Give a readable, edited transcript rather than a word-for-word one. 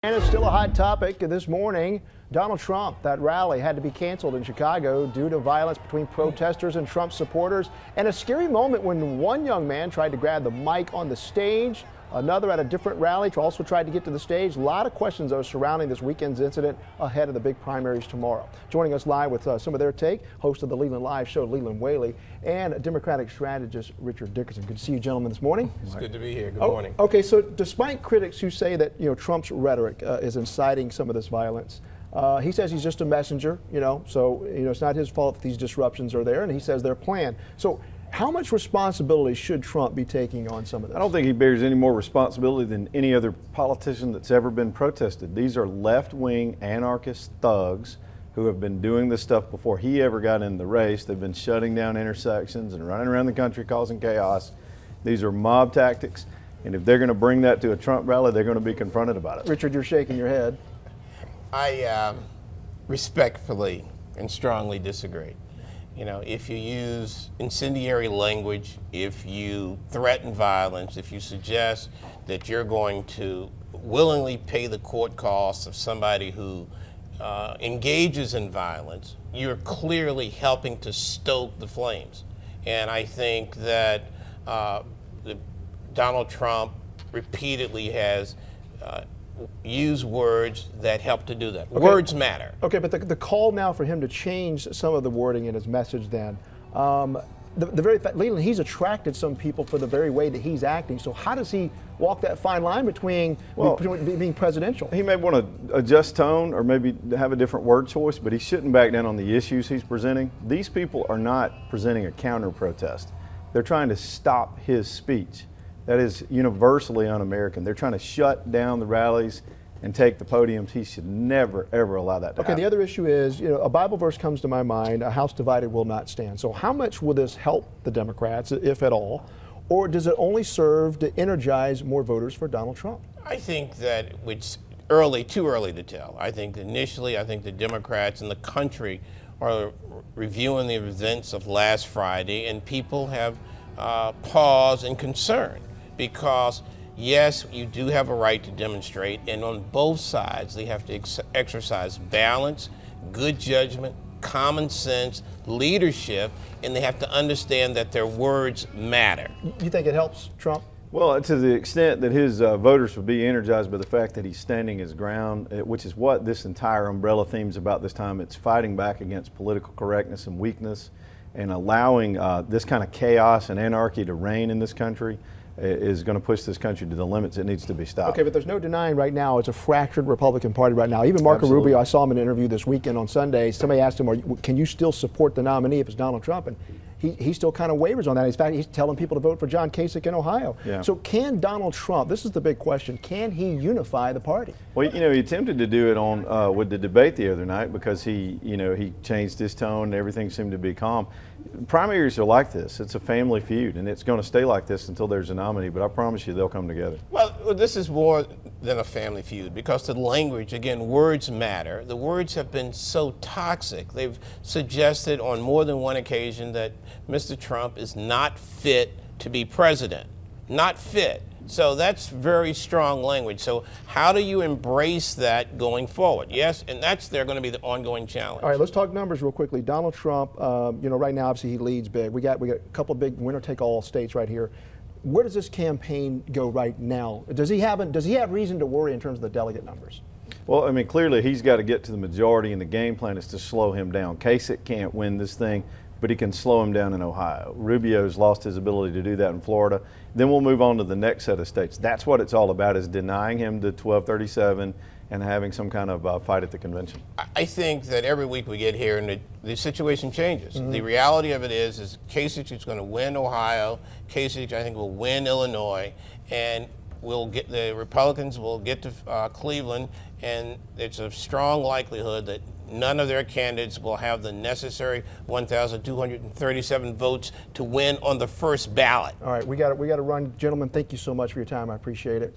And it's still a hot topic this morning. Donald Trump, that rally had to be canceled in Chicago due to violence between protesters and Trump supporters. And a scary moment when one young man tried to grab the mic on the stage. Another at a different rally also tried to get to the stage. A lot of questions, though, surrounding this weekend's incident ahead of the big primaries tomorrow. Joining us live with some of their take, host of the Leland Live show, Leland Whaley, and Democratic strategist Richard Dickerson. Good to see you gentlemen this morning. It's good to be here. Good morning. Okay, so despite critics who say that Trump's rhetoric is inciting some of this violence, he says he's just a messenger, so it's not his fault that these disruptions are there, and he says they're planned. So how much responsibility should Trump be taking on some of this? I don't think he bears any more responsibility than any other politician that's ever been protested. These are left-wing anarchist thugs who have been doing this stuff before he ever got in the race. They've been shutting down intersections and running around the country causing chaos. These are mob tactics, and if they're going to bring that to a Trump rally, they're going to be confronted about it. Richard, you're shaking your head. I respectfully and strongly disagree. If you use incendiary language, if you threaten violence, if you suggest that you're going to willingly pay the court costs of somebody who engages in violence, you're clearly helping to stoke the flames. And I think that Donald Trump repeatedly has use words that help to do that. Okay. Words matter. Okay, but the call now for him to change some of the wording in his message then, the very fact, Leland, he's attracted some people for the very way that he's acting. So how does he walk that fine line between being presidential? He may want to adjust tone or maybe have a different word choice, but he shouldn't back down on the issues he's presenting. These people are not presenting a counter protest. They're trying to stop his speech. That is universally un-American. They're trying to shut down the rallies and take the podiums. He should never, ever allow that to happen. Okay, the other issue is, a Bible verse comes to my mind, a house divided will not stand. So how much will this help the Democrats, if at all, or does it only serve to energize more voters for Donald Trump? I think that it's too early to tell. I think the Democrats and the country are reviewing the events of last Friday, and people have pause and concern. Because, yes, you do have a right to demonstrate, and on both sides, they have to exercise balance, good judgment, common sense, leadership, and they have to understand that their words matter. You think it helps Trump? Well, to the extent that his voters would be energized by the fact that he's standing his ground, which is what this entire umbrella theme is about this time. It's fighting back against political correctness and weakness and allowing this kind of chaos and anarchy to reign in this country. Is going to push this country to the limits. It needs to be stopped. Okay, but there's no denying right now it's a fractured Republican Party right now. Even Marco Absolutely. Rubio, I saw him in an interview this weekend on Sunday. Somebody asked him, can you still support the nominee if it's Donald Trump? And he still kind of wavers on that. In fact, he's telling people to vote for John Kasich in Ohio. Yeah. So can Donald Trump, this is the big question, can he unify the party? Well, he attempted to do it on with the debate the other night because he changed his tone and everything seemed to be calm. Primaries are like this. It's a family feud, and it's going to stay like this until there's a nominee, but I promise you they'll come together. Well, this is more than a family feud because the language, again, words matter. The words have been so toxic. They've suggested on more than one occasion that Mr. Trump is not fit to be president. Not fit. So that's very strong language. So how do you embrace that going forward? Yes, and they're going to be the ongoing challenge. All right, let's talk numbers real quickly. Donald Trump, right now obviously he leads big. We got a couple of big winner-take-all states right here. Where does this campaign go right now? Does he have reason to worry in terms of the delegate numbers? Well, clearly he's got to get to the majority, and the game plan is to slow him down. Kasich can't win this thing, but he can slow him down in Ohio. Rubio's lost his ability to do that in Florida. Then we'll move on to the next set of states. That's what it's all about, is denying him the 1237 and having some kind of fight at the convention. I think that every week we get here and the situation changes. Mm-hmm. The reality of it is Kasich is going to win Ohio. Kasich, I think, will win Illinois, and the Republicans will get to Cleveland, and it's a strong likelihood that none of their candidates will have the necessary 1,237 votes to win on the first ballot. All right, we got to run. Gentlemen, thank you so much for your time. I appreciate it.